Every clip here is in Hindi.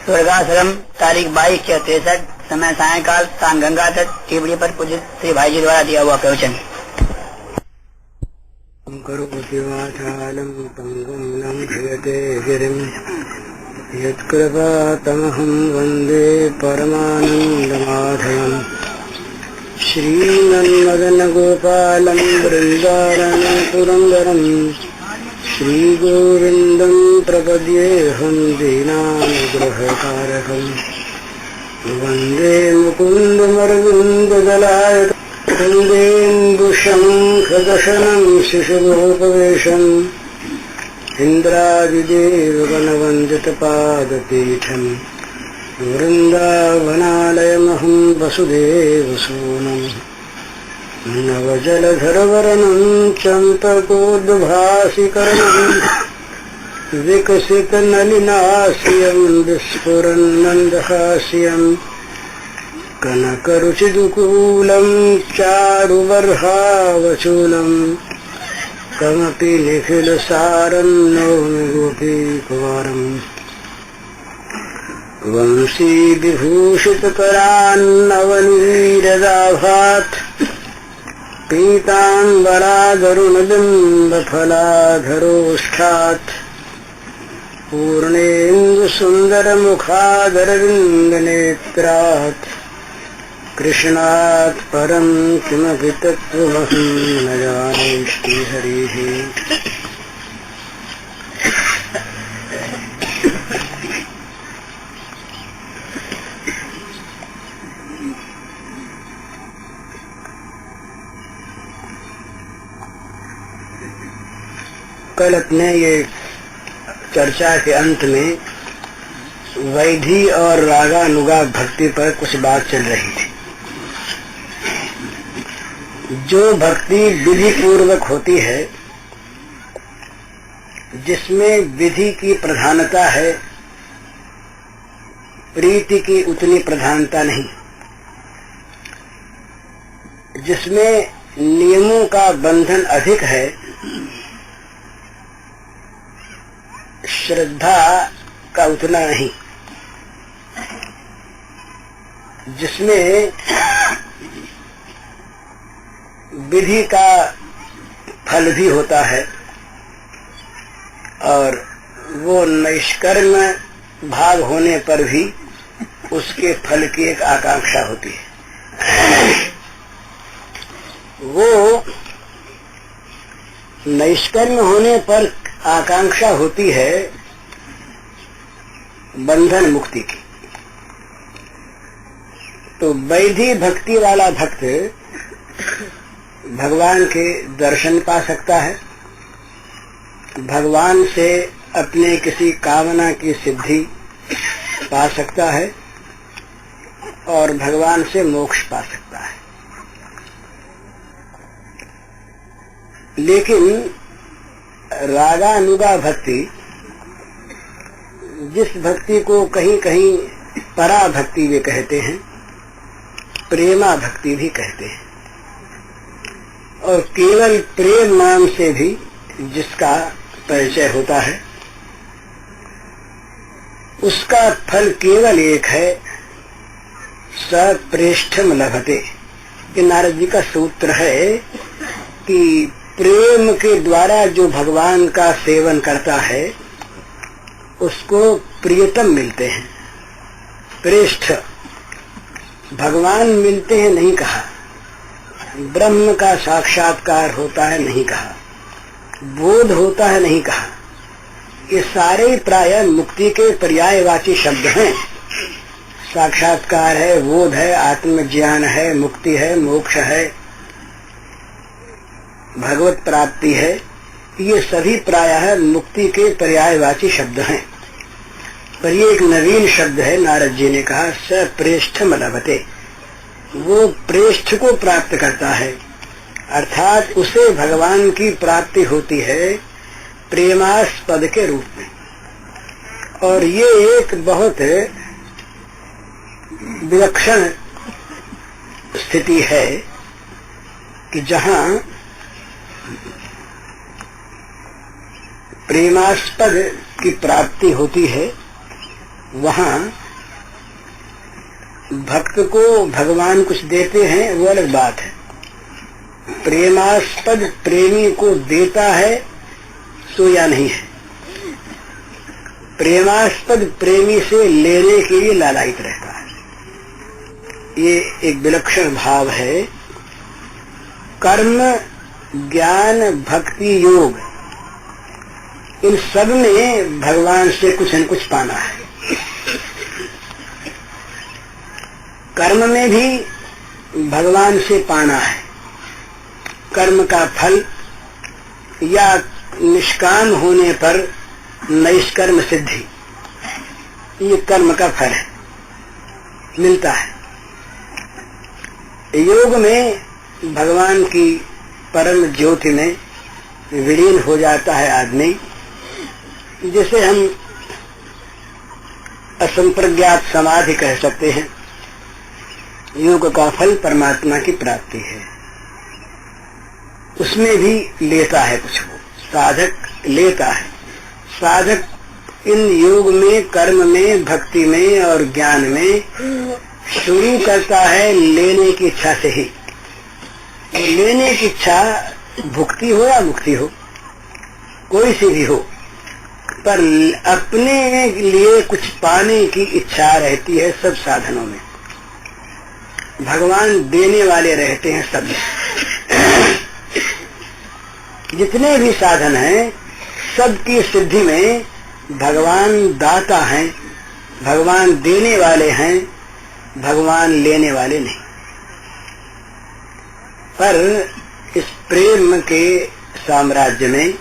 दुर्गाश्रम तारीख 22/6/63, समय सायंकाल, स्थान गंगा तट, टिबड़ी पर पूजित श्री भाई जी द्वारा दिया हुआ प्रवचन। करोति वाचालं पंगुं लंघयते गिरिं यत्कृपातमहं वन्दे परमानन्दमाधवम्। श्रीमन्मदनगोपालं वृन्दारण्यपुरन्दरम् श्रीगोविन्दं प्रपद्येऽहं दीनानुग्रहकारकम्। वन्दे मुकुन्दमरविन्ददलायतेन्दुशङ्खदशनं शिशुभूपवेशम् इन्द्रादिदेवगणवन्दितपादपीठम् वृन्दावनालयमहं वसुदेवसूनम्। नवजलधरवर्णं चम्पकोद्भासिकरणं विकसितनलिनास्यं विस्फुरन्नन्दहास्यं कनकरुचिदुकूलं चारुबर्हावचूलं कमपि निखिलसारं नौमि गोपीकुमारम्। वंशीविभूषितकरान्नवनीरदाभात् पीताम्बरागरुणबिम्बफलाधरोष्ठात् पूर्णेन्दुसुन्दरमुखादरविन्दनेत्रात् कृष्णात् परं किमपि तत्त्वमहं न जाने श्रीहरिः। कल अपने ये चर्चा के अंत में वैधि और रागानुगा भक्ति पर कुछ बात चल रही थी। जो भक्ति विधि पूर्वक होती है, जिसमें विधि की प्रधानता है, प्रीति की उतनी प्रधानता नहीं, जिसमें नियमों का बंधन अधिक है, श्रद्धा का उतना नहीं, जिसमें विधि का फल भी होता है और वो निष्कर्म भाग होने पर भी उसके फल की एक आकांक्षा होती है। वो निष्कर्म होने पर आकांक्षा होती है बंधन मुक्ति की। तो वैधि भक्ति वाला भक्त भगवान के दर्शन पा सकता है, भगवान से अपने किसी कामना की सिद्धि पा सकता है और भगवान से मोक्ष पा सकता है। लेकिन रागानुगा भक्ति, जिस भक्ति को कहीं कहीं परा भक्ति भी कहते हैं, प्रेमा भक्ति भी कहते हैं, और केवल प्रेम नाम से भी जिसका परिचय होता है, उसका फल केवल एक है, सप्रेष्ठम लभते। ये नारद जी का सूत्र है कि प्रेम के द्वारा जो भगवान का सेवन करता है उसको प्रियतम मिलते हैं। प्रेष्ठ भगवान मिलते हैं नहीं कहा, ब्रह्म का साक्षात्कार होता है नहीं कहा, बोध होता है नहीं कहा। ये सारे प्राय मुक्ति के पर्यायवाची शब्द हैं। साक्षात्कार है, बोध है, आत्मज्ञान है, मुक्ति है, मोक्ष है, भगवत प्राप्ति है, ये सभी प्रायः मुक्ति के पर्यायवाची शब्द हैं। पर ये एक नवीन शब्द है, नारद जी ने कहा सप्रेष्ठम लभते। वो प्रेष्ठ को प्राप्त करता है, अर्थात उसे भगवान की प्राप्ति होती है प्रेमास्पद के रूप में। और ये एक बहुत विलक्षण स्थिति है कि जहाँ प्रेमास्पद की प्राप्ति होती है, वहाँ भक्त को भगवान कुछ देते हैं वो अलग बात है, प्रेमास्पद प्रेमी को देता है तो या नहीं है। प्रेमास्पद प्रेमी से लेने के लिए लालायित रहता है। ये एक विलक्षण भाव है। कर्म ज्ञान भक्ति योग इन सब में भगवान से कुछ न कुछ पाना है। कर्म में भी भगवान से पाना है। कर्म का फल या निष्काम होने पर नैष्कर्म सिद्धि, ये कर्म का फल है, मिलता है। योग में भगवान की परम ज्योति में विलीन हो जाता है आदमी, जिसे हम असंप्रज्ञात समाधि कह सकते हैं। योग का फल परमात्मा की प्राप्ति है। उसमें भी लेता है कुछ, वो साधक लेता है। साधक इन योग में, कर्म में, भक्ति में और ज्ञान में शुरू करता है लेने की इच्छा से ही। लेने की इच्छा भुक्ति हो या मुक्ति हो, कोई सी भी हो, पर अपने लिए कुछ पाने की इच्छा रहती है सब साधनों में। भगवान देने वाले रहते हैं सब। जितने भी साधन हैं सबकी सिद्धि में भगवान दाता हैं, भगवान देने वाले हैं, भगवान लेने वाले नहीं। पर इस प्रेम के साम्राज्य में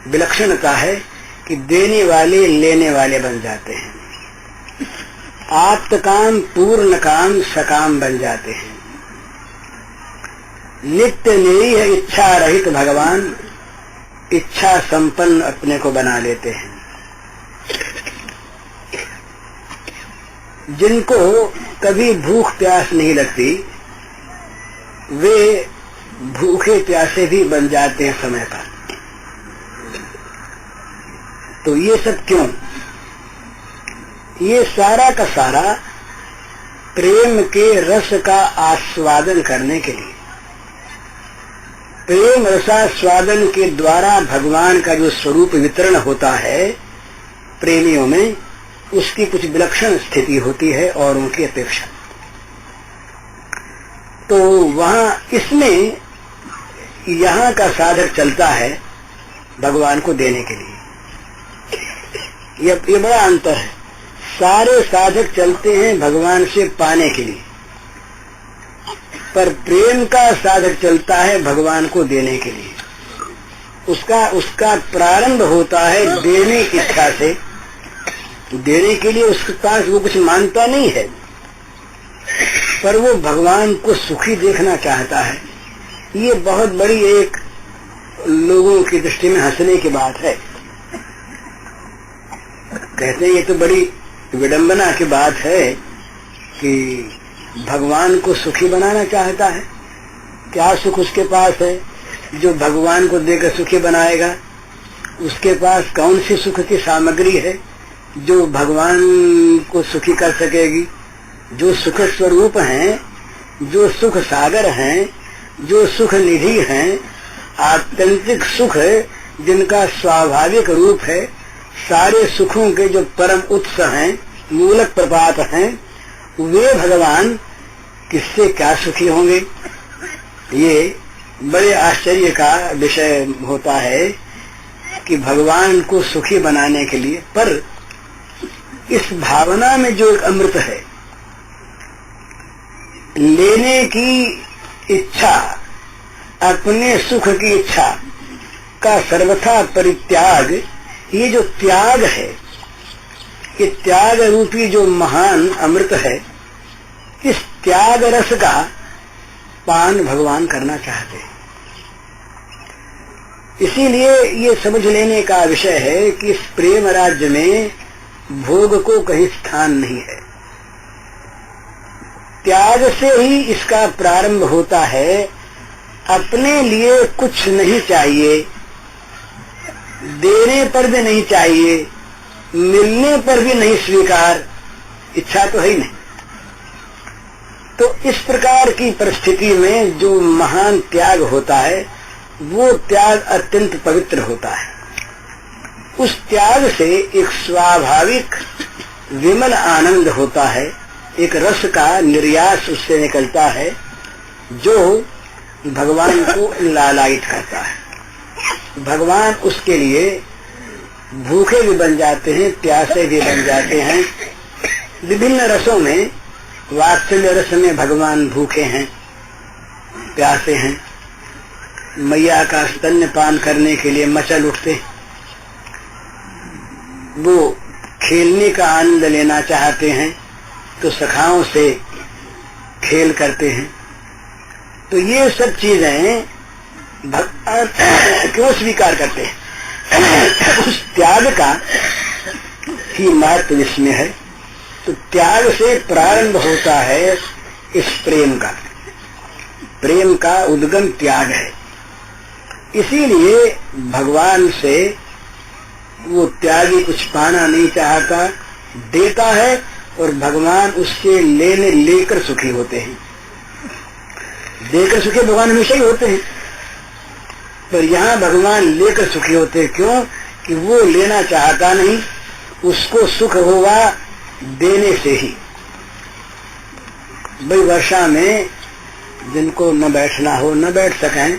विलक्षणता है कि देने वाले लेने वाले बन जाते हैं। आप्त काम पूर्ण काम सकाम बन जाते हैं। नित्य निरीह इच्छा रहित भगवान इच्छा संपन्न अपने को बना लेते हैं। जिनको कभी भूख प्यास नहीं लगती वे भूखे प्यासे भी बन जाते हैं समय पर। तो ये सब क्यों? ये सारा का सारा प्रेम के रस का आस्वादन करने के लिए। प्रेम रसास्वादन के द्वारा भगवान का जो स्वरूप वितरण होता है प्रेमियों में, उसकी कुछ विलक्षण स्थिति होती है और उनकी अपेक्षा। तो वहां इसमें यहाँ का साधक चलता है भगवान को देने के लिए। ये बड़ा अंतर है। सारे साधक चलते हैं भगवान से पाने के लिए, पर प्रेम का साधक चलता है भगवान को देने के लिए। उसका प्रारंभ होता है देने की इच्छा से। देने के लिए उसके पास वो कुछ मानता नहीं है, पर वो भगवान को सुखी देखना चाहता है। ये बहुत बड़ी एक लोगों की दृष्टि में हंसने की बात है। कहते हैं ये तो बड़ी विडंबना की बात है कि भगवान को सुखी बनाना चाहता है। क्या सुख उसके पास है जो भगवान को देकर सुखी बनाएगा? उसके पास कौन सी सुख की सामग्री है जो भगवान को सुखी कर सकेगी? जो सुख स्वरूप हैं, जो सुख सागर हैं, जो सुख निधि हैं, आत्यंतिक सुख जिनका स्वाभाविक रूप है, सारे सुखों के जो परम उत्स हैं, मूलक प्रपात हैं, वे भगवान किससे क्या सुखी होंगे? ये बड़े आश्चर्य का विषय होता है कि भगवान को सुखी बनाने के लिए, पर इस भावना में जो एक अमृत है, लेने की इच्छा, अपने सुख की इच्छा का सर्वथा परित्याग, ये जो त्याग है, ये त्याग रूपी जो महान अमृत है, इस त्याग रस का पान भगवान करना चाहते हैं। इसीलिए ये समझ लेने का विषय है कि इस प्रेम राज्य में भोग को कहीं स्थान नहीं है। त्याग से ही इसका प्रारंभ होता है। अपने लिए कुछ नहीं चाहिए, देने पर भी नहीं चाहिए, मिलने पर भी नहीं स्वीकार, इच्छा तो है ही नहीं। तो इस प्रकार की परिस्थिति में जो महान त्याग होता है वो त्याग अत्यंत पवित्र होता है। उस त्याग से एक स्वाभाविक विमल आनंद होता है, एक रस का निर्यास उससे निकलता है जो भगवान को लालायित करता है। भगवान उसके लिए भूखे भी बन जाते हैं, प्यासे भी बन जाते हैं। विभिन्न रसों में, वात्सल्य रस में भगवान भूखे हैं, प्यासे हैं, मैया का स्तन्यपान करने के लिए मचल उठते, वो खेलने का आनंद लेना चाहते हैं तो सखाओं से खेल करते हैं। तो ये सब चीजें भगवान क्यों स्वीकार करते हैं? उस त्याग का ही महत्व इसमें है। तो त्याग से प्रारंभ होता है इस प्रेम का, प्रेम का उद्गम त्याग है। इसीलिए भगवान से वो त्यागी कुछ पाना नहीं चाहता, देता है और भगवान उससे लेकर सुखी होते हैं। देकर सुखी भगवान हमेशा ही होते हैं, पर यहाँ भगवान लेकर सुखी होते हैं। क्यों? कि वो लेना चाहता नहीं, उसको सुख होगा देने से ही। भाई वर्षा में जिनको न बैठना हो न बैठ सकें,